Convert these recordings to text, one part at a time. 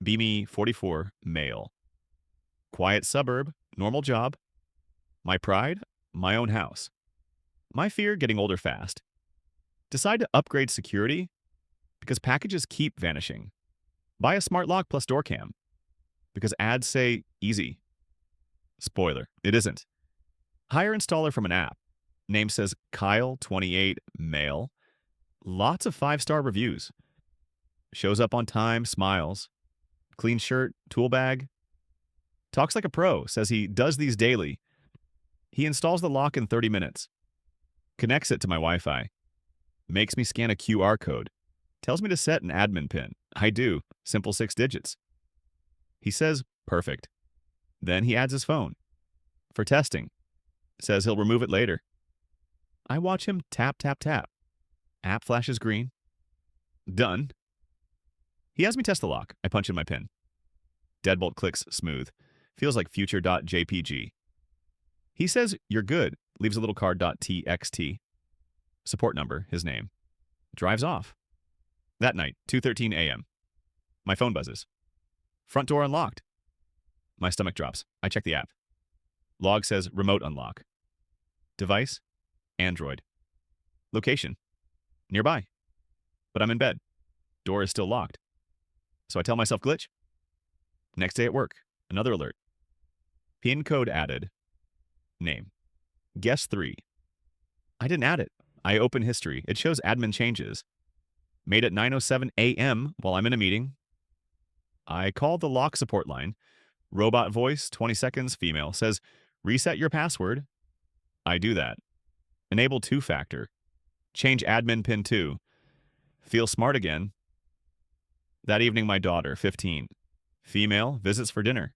Beamy 44, male. Quiet suburb, normal job. My pride, my own house. My fear, getting older fast. Decide to upgrade security because packages keep vanishing. Buy a smart lock plus door cam because ads say easy. Spoiler, it isn't. Hire installer from an app. Name says Kyle, 28, male. Lots of 5-star reviews. Shows up on time, smiles. Clean shirt, tool bag. Talks like a pro, says he does these daily. He installs the lock in 30 minutes. Connects it to my Wi-Fi. Makes me scan a QR code. Tells me to set an admin pin. I do. Simple 6 digits. He says, perfect. Then he adds his phone. For testing. Says he'll remove it later. I watch him tap, tap, tap. App flashes green. Done. He has me test the lock. I punch in my PIN. Deadbolt clicks smooth. Feels like future.jpg. He says, you're good. Leaves a little card.txt. Support number, his name. Drives off. That night, 2:13 a.m. My phone buzzes. Front door unlocked. My stomach drops. I check the app. Log says remote unlock. Device, Android. Location, nearby. But I'm in bed. Door is still locked. So I tell myself glitch. Next day at work, another alert. PIN code added. Name. Guess 3. I didn't add it. I open history. It shows admin changes. Made at 9:07 a.m. while I'm in a meeting. I call the lock support line. Robot voice, 20 seconds, female, says, reset your password. I do that. Enable 2-factor. Change admin pin 2. Feel smart again. That evening, my daughter, 15, female, visits for dinner.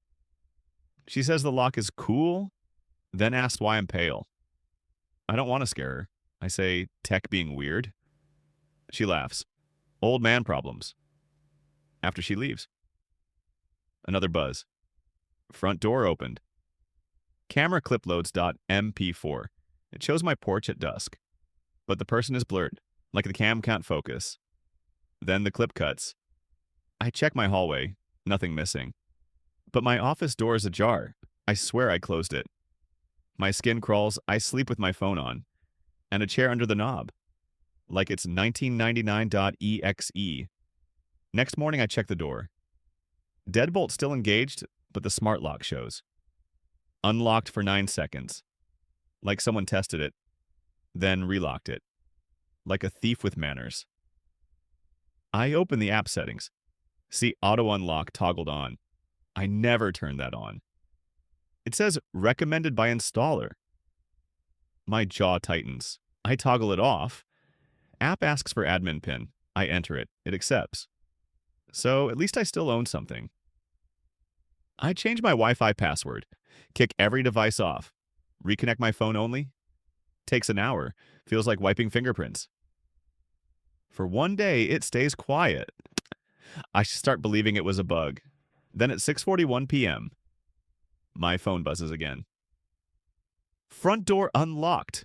She says the lock is cool, then asks why I'm pale. I don't want to scare her. I say, tech being weird. She laughs. Old man problems. After she leaves. Another buzz. Front door opened. Camera clip loads.mp4. It shows my porch at dusk. But the person is blurred, like the cam can't focus. Then the clip cuts. I check my hallway. Nothing missing. But my office door is ajar. I swear I closed it. My skin crawls. I sleep with my phone on. And a chair under the knob. Like it's 1999.exe. Next morning, I check the door. Deadbolt still engaged, but the smart lock shows. Unlocked for 9 seconds. Like someone tested it, then relocked it. Like a thief with manners. I open the app settings. See auto unlock toggled on. I never turn that on. It says recommended by installer. My jaw tightens. I toggle it off. App asks for admin pin. I enter it. It accepts. So at least I still own something. I change my Wi-Fi password. Kick every device off. Reconnect my phone only. Takes an hour. Feels like wiping fingerprints. For one day, it stays quiet. I start believing it was a bug. Then at 6:41 p.m., my phone buzzes again. Front door unlocked.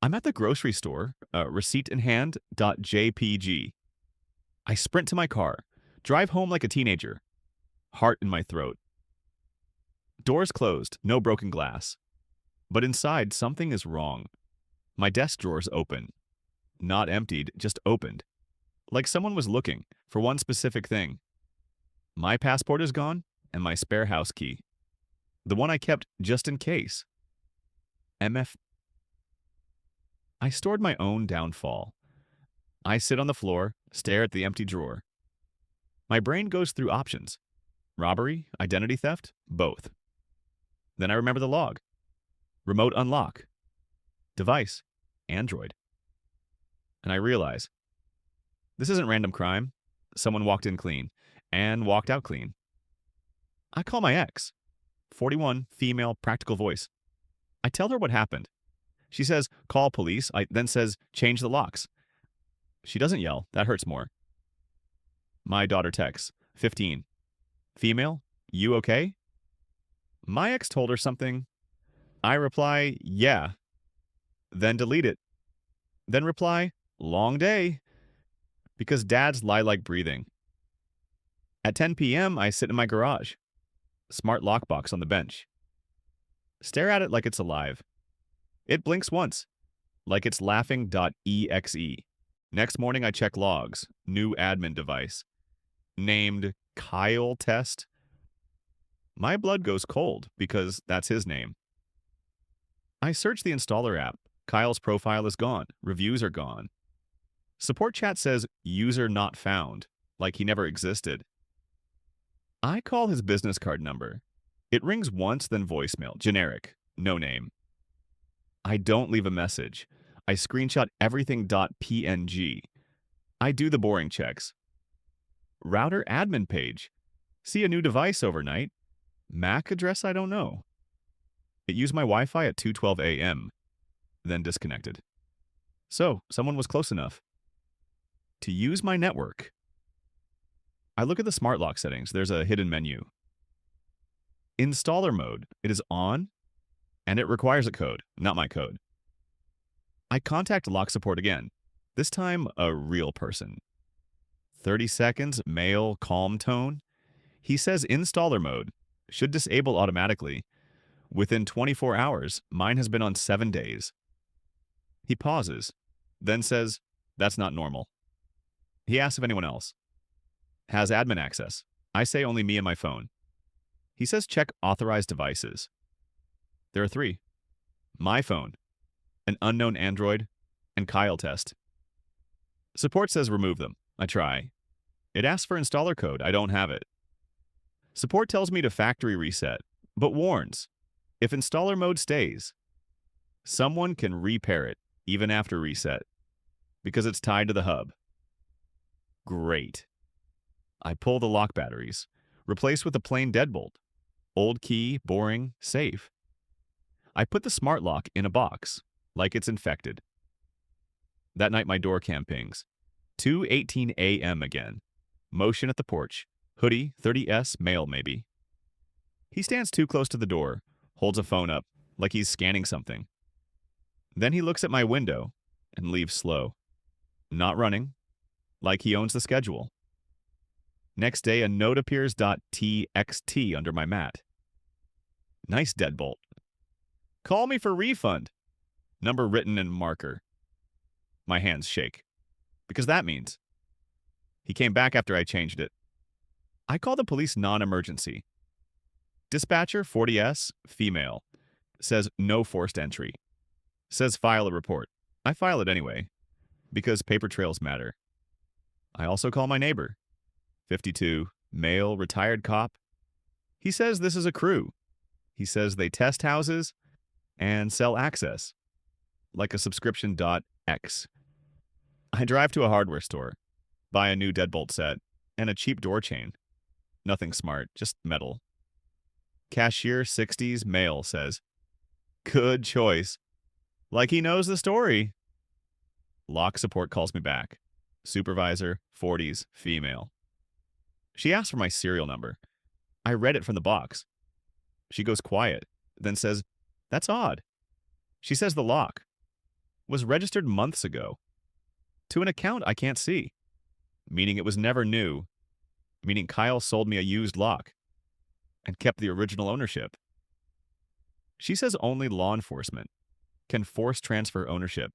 I'm at the grocery store, receipt in hand, .jpg. I sprint to my car, drive home like a teenager, heart in my throat. Doors closed, no broken glass. But inside, something is wrong. My desk drawer's open. Not emptied, just opened. Like someone was looking for one specific thing. My passport is gone, and my spare house key. The one I kept just in case. MF. I stored my own downfall. I sit on the floor, stare at the empty drawer. My brain goes through options. Robbery, identity theft, both. Then I remember the log. Remote unlock. Device, Android. And I realize, this isn't random crime. Someone walked in clean and walked out clean. I call my ex, 41, female, practical voice. I tell her what happened. She says, call police. I then says, change the locks. She doesn't yell. That hurts more. My daughter texts, 15, female, you okay? My ex told her something. I reply, yeah. Then delete it. Then reply, long day. Because dads lie like breathing. At 10 p.m., I sit in my garage. Smart lockbox on the bench. Stare at it like it's alive. It blinks once, like it's laughing.exe. Next morning, I check logs. New admin device. Named Kyle Test. My blood goes cold because that's his name. I search the installer app. Kyle's profile is gone. Reviews are gone. Support chat says user not found, like he never existed. I call his business card number. It rings once, then voicemail. Generic. No name. I don't leave a message. I screenshot everything.png. I do the boring checks. Router admin page. See a new device overnight. MAC address I don't know. It used my Wi-Fi at 2:12 a.m., then disconnected. So, someone was close enough to use my network. I look at the smart lock settings. There's a hidden menu. Installer mode. It is on, and it requires a code, not my code. I contact lock support again, this time a real person. 30 seconds, male, calm tone. He says installer mode should disable automatically. Within 24 hours, mine has been on 7 days. He pauses, then says, that's not normal. He asks if anyone else has admin access. I say only me and my phone. He says check authorized devices. There are 3. My phone, an unknown Android, and Kyle Test. Support says remove them. I try. It asks for installer code. I don't have it. Support tells me to factory reset, but warns, if installer mode stays, someone can repair it even after reset because it's tied to the hub. Great. I pull the lock batteries, replace with a plain deadbolt. Old key, boring, safe. I put the smart lock in a box, like it's infected. That night my door cam pings. 2:18 a.m. again. Motion at the porch. Hoodie, 30S, male maybe. He stands too close to the door, holds a phone up, like he's scanning something. Then he looks at my window and leaves slow. Not running, like he owns the schedule. Next day, a note appears .txt under my mat. Nice deadbolt. Call me for refund. Number written in marker. My hands shake. Because that means he came back after I changed it. I call the police non-emergency. Dispatcher 40S, female. Says no forced entry. Says file a report. I file it anyway, because paper trails matter. I also call my neighbor. 52, male, retired cop. He says this is a crew. He says they test houses and sell access, like a subscription.x. I drive to a hardware store, buy a new deadbolt set, and a cheap door chain. Nothing smart, just metal. Cashier 60s, male, says, good choice. Like he knows the story. Lock support calls me back. Supervisor, 40s, female. She asks for my serial number. I read it from the box. She goes quiet, then says, that's odd. She says the lock was registered months ago to an account I can't see, meaning it was never new, meaning Kyle sold me a used lock and kept the original ownership. She says only law enforcement can force transfer ownership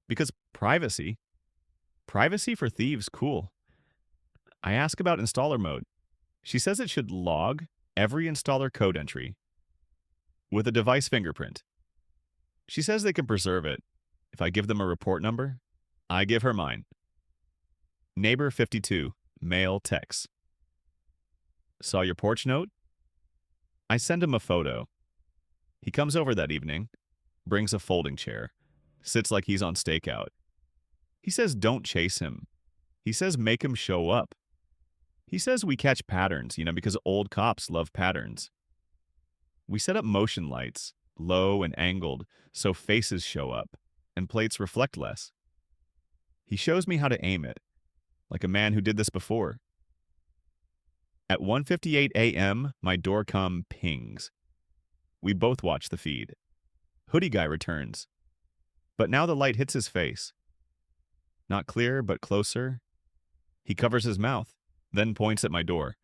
because privacy for thieves, cool. I ask about installer mode. She says it should log every installer code entry with a device fingerprint. She says they can preserve it. If I give them a report number, I give her mine. Neighbor 52, male, texts. Saw your porch note? I send him a photo. He comes over that evening, brings a folding chair, sits like he's on stakeout. He says don't chase him. He says make him show up. He says we catch patterns, because old cops love patterns. We set up motion lights, low and angled, so faces show up and plates reflect less. He shows me how to aim it, like a man who did this before. At 1:58 a.m., my doorcom pings. We both watch the feed. Hoodie guy returns. But now the light hits his face. Not clear, but closer. He covers his mouth, then points at my door.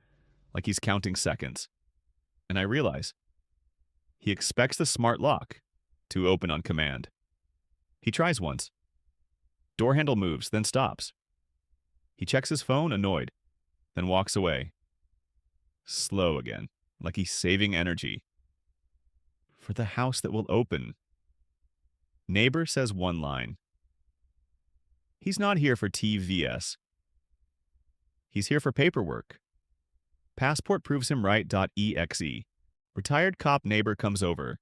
like he's counting seconds. And I realize he expects the smart lock to open on command. He tries once. Door handle moves, then stops. He checks his phone, annoyed, then walks away. Slow again, like he's saving energy. For the house that will open. Neighbor says one line. He's not here for TVS. He's here for paperwork. Passport proves him right.exe. Retired cop neighbor comes over.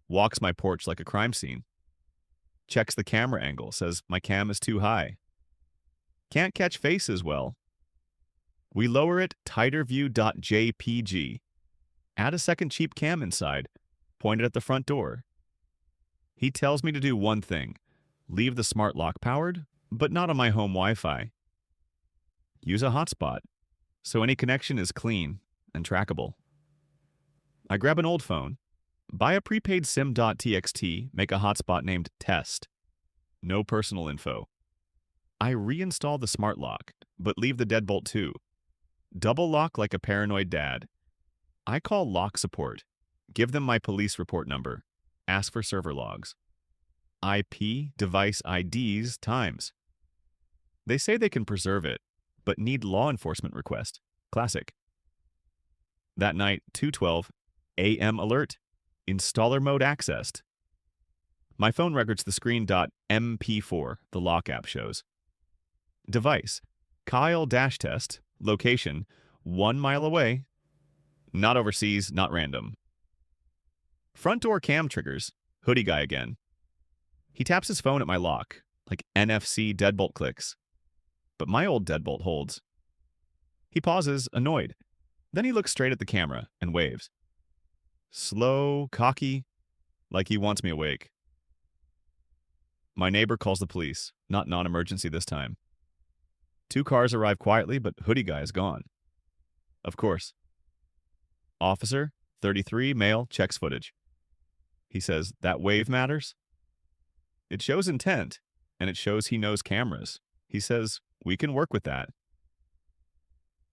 Walks my porch like a crime scene. Checks the camera angle, says my cam is too high. Can't catch faces well. We lower it tighterview.jpg. Add a second cheap cam inside. Point it at the front door. He tells me to do one thing. Leave the smart lock powered, but not on my home Wi-Fi. Use a hotspot, so any connection is clean and trackable. I grab an old phone, buy a prepaid sim.txt, make a hotspot named test. No personal info. I reinstall the smart lock, but leave the deadbolt too. Double lock like a paranoid dad. I call lock support, give them my police report number, ask for server logs. IP, device IDs, times. They say they can preserve it, but need law enforcement request. Classic. That night, 2:12 a.m. alert, installer mode accessed. My phone records the screen.mp4 the lock app shows. Device, Kyle-test, location, 1 mile away, not overseas, not random. Front door cam triggers, hoodie guy again. He taps his phone at my lock, like NFC deadbolt clicks. But my old deadbolt holds. He pauses, annoyed. Then he looks straight at the camera and waves. Slow, cocky, like he wants me awake. My neighbor calls the police, not non-emergency this time. 2 cars arrive quietly, but hoodie guy is gone. Of course. Officer, 33, male, checks footage. He says, that wave matters? It shows intent, and it shows he knows cameras. He says, we can work with that.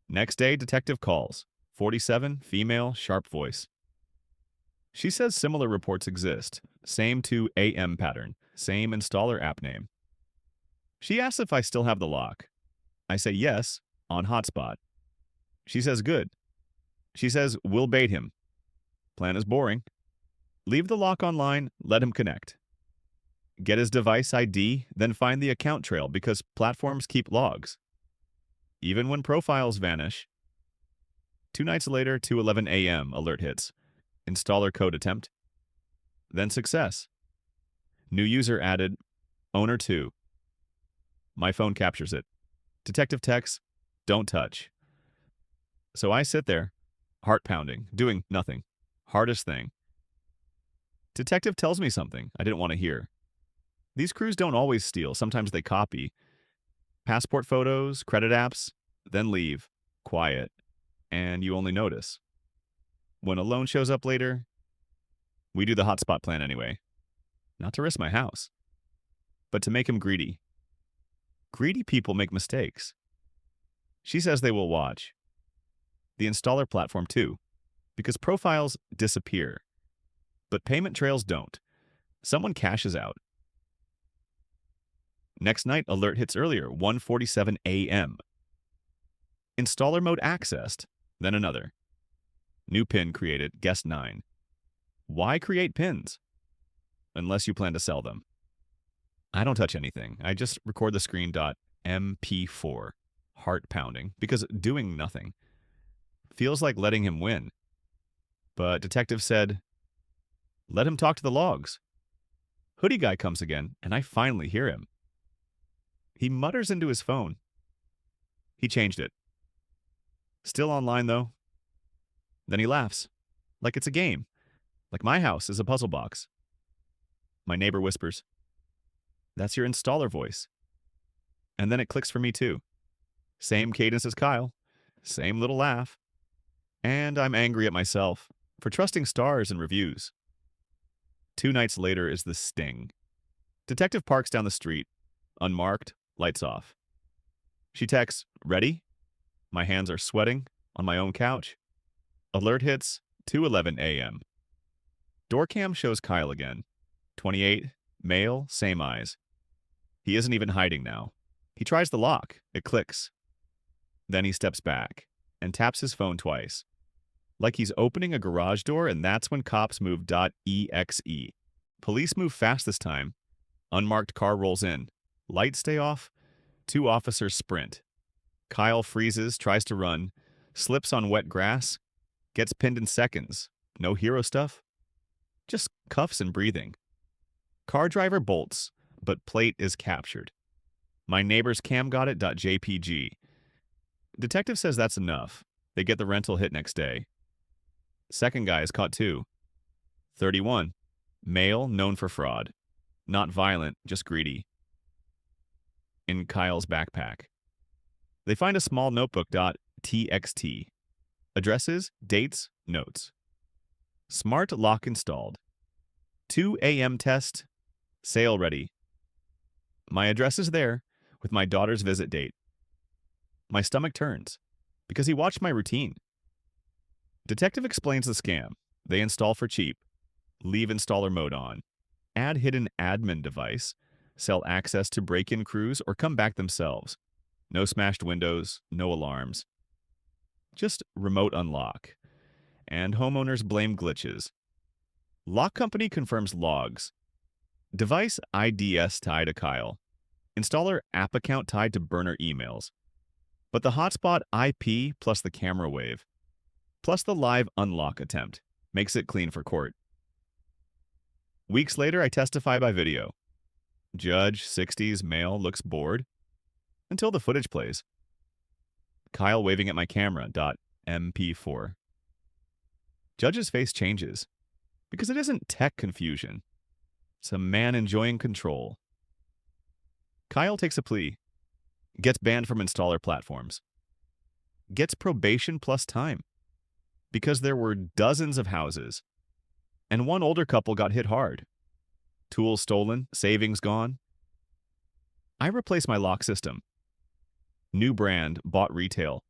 Next day, detective calls. 47, female, sharp voice. She says similar reports exist. Same 2 AM pattern. Same installer app name. She asks if I still have the lock. I say yes, on hotspot. She says good. She says we'll bait him. Plan is boring. Leave the lock online, let him connect. Get his device ID, then find the account trail because platforms keep logs. Even when profiles vanish. 2 nights later, 2:11 a.m. alert hits. Installer code attempt. Then success. New user added, owner 2. My phone captures it. Detective texts, don't touch. So I sit there, heart pounding, doing nothing. Hardest thing. Detective tells me something I didn't want to hear. These crews don't always steal, sometimes they copy. Passport photos, credit apps, then leave, quiet, and you only notice. When a loan shows up later, we do the hotspot plan anyway. Not to risk my house, but to make him greedy. Greedy people make mistakes. She says they will watch. The installer platform too, because profiles disappear, but payment trails don't. Someone cashes out. Next night, alert hits earlier, 1:47 a.m. Installer mode accessed, then another. New pin created, guest 9. Why create pins? Unless you plan to sell them. I don't touch anything. I just record the screen.mp4, heart pounding, because doing nothing feels like letting him win. But detective said, let him talk to the logs. Hoodie guy comes again, and I finally hear him. He mutters into his phone. He changed it. Still online, though. Then he laughs, like it's a game, like my house is a puzzle box. My neighbor whispers, that's your installer voice. And then it clicks for me, too. Same cadence as Kyle, same little laugh. And I'm angry at myself for trusting stars and reviews. 2 nights later is the sting. Detective parks down the street, unmarked, lights off. She texts, ready? My hands are sweating, on my own couch. Alert hits 2:11 a.m. Door cam shows Kyle again. 28, male, same eyes. He isn't even hiding now. He tries the lock. It clicks. Then he steps back and taps his phone twice, like he's opening a garage door, and that's when cops move .exe. Police move fast this time. Unmarked car rolls in. Lights stay off. 2 officers sprint. Kyle freezes, tries to run, slips on wet grass, gets pinned in seconds. No hero stuff. Just cuffs and breathing. Car driver bolts, but plate is captured. My neighbor's cam got it .jpg. Detective says that's enough. They get the rental hit next day. Second guy is caught too. 31. Male, known for fraud. Not violent, just greedy. In Kyle's backpack. They find a small notebook .txt. Addresses, dates, notes. Smart lock installed. 2 a.m. test. Sale ready. My address is there with my daughter's visit date. My stomach turns because he watched my routine. Detective explains the scam. They install for cheap. Leave installer mode on. Add hidden admin device. Sell access to break-in crews or come back themselves. No smashed windows, no alarms. Just remote unlock. And homeowners blame glitches. Lock company confirms logs. Device IDS tied to Kyle. Installer app account tied to burner emails. But the hotspot IP plus the camera wave, plus the live unlock attempt, makes it clean for court. Weeks later, I testify by video. Judge, 60s, male, looks bored. Until the footage plays. Kyle waving at my camera, .mp4. Judge's face changes. Because it isn't tech confusion. It's a man enjoying control. Kyle takes a plea. Gets banned from installer platforms. Gets probation plus time. Because there were dozens of houses. And one older couple got hit hard. Tools stolen, savings gone. I replace my lock system. New brand, bought retail.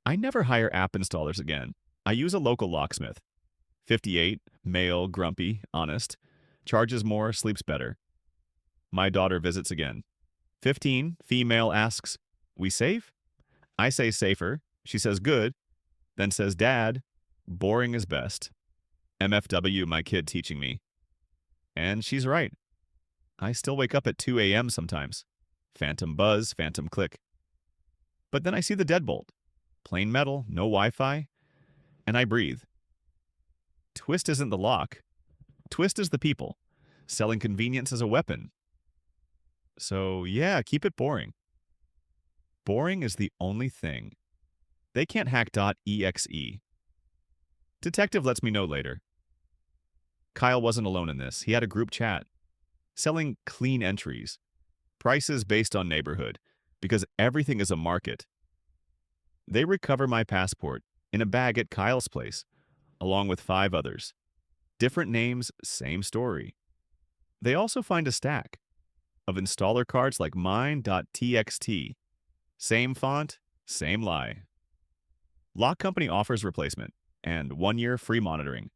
I never hire app installers again. I use a local locksmith. 58, male, grumpy, honest. Charges more, sleeps better. My daughter visits again. 15, female, asks, "We safe?" I say safer. She says good. Then says, "Dad, boring is best." MFW, my kid teaching me. And she's right. I still wake up at 2 a.m. sometimes. Phantom buzz, phantom click. But then I see the deadbolt. Plain metal, no Wi-Fi. And I breathe. Twist isn't the lock. Twist is the people. Selling convenience as a weapon. So yeah, keep it boring. Boring is the only thing. They can't hack .exe. Detective lets me know later. Kyle wasn't alone in this. He had a group chat. Selling clean entries. Prices based on neighborhood. Because everything is a market. They recover my passport in a bag at Kyle's place, along with 5 others. Different names, same story. They also find a stack of installer cards like mine.txt. Same font, same lie. Lock company offers replacement and 1-year free monitoring.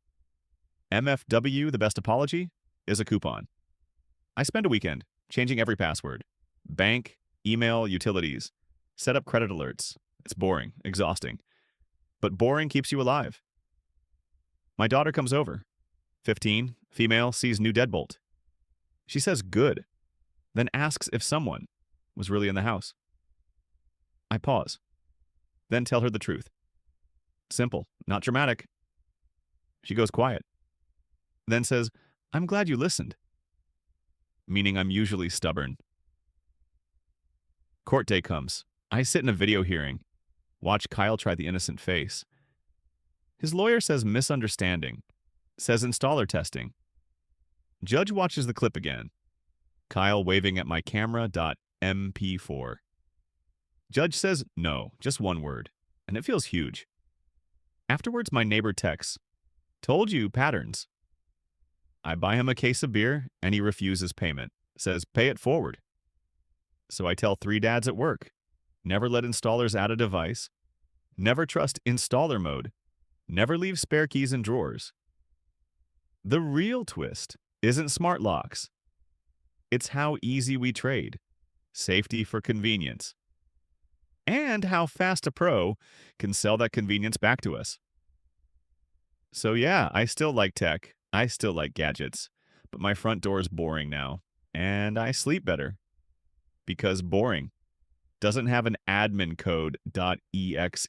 MFW, the best apology, is a coupon. I spend a weekend changing every password. Bank, email, utilities. Set up credit alerts. It's boring, exhausting. But boring keeps you alive. My daughter comes over. 15, female, sees new deadbolt. She says good, then asks if someone was really in the house. I pause, then tell her the truth. Simple, not dramatic. She goes quiet, then says, "I'm glad you listened." Meaning I'm usually stubborn. Court day comes. I sit in a video hearing. Watch Kyle try the innocent face. His lawyer says misunderstanding. Says installer testing. Judge watches the clip again. Kyle waving at my camera.mp4. Judge says no, just one word, and it feels huge. Afterwards, my neighbor texts, "Told you, patterns." I buy him a case of beer, and he refuses payment. Says, "Pay it forward." So I tell 3 dads at work, never let installers add a device. Never trust installer mode. Never leave spare keys in drawers. The real twist isn't smart locks. It's how easy we trade, safety for convenience, and how fast a pro can sell that convenience back to us. So yeah, I still like tech. I still like gadgets, but my front door is boring now, and I sleep better because boring doesn't have an admin code .exe.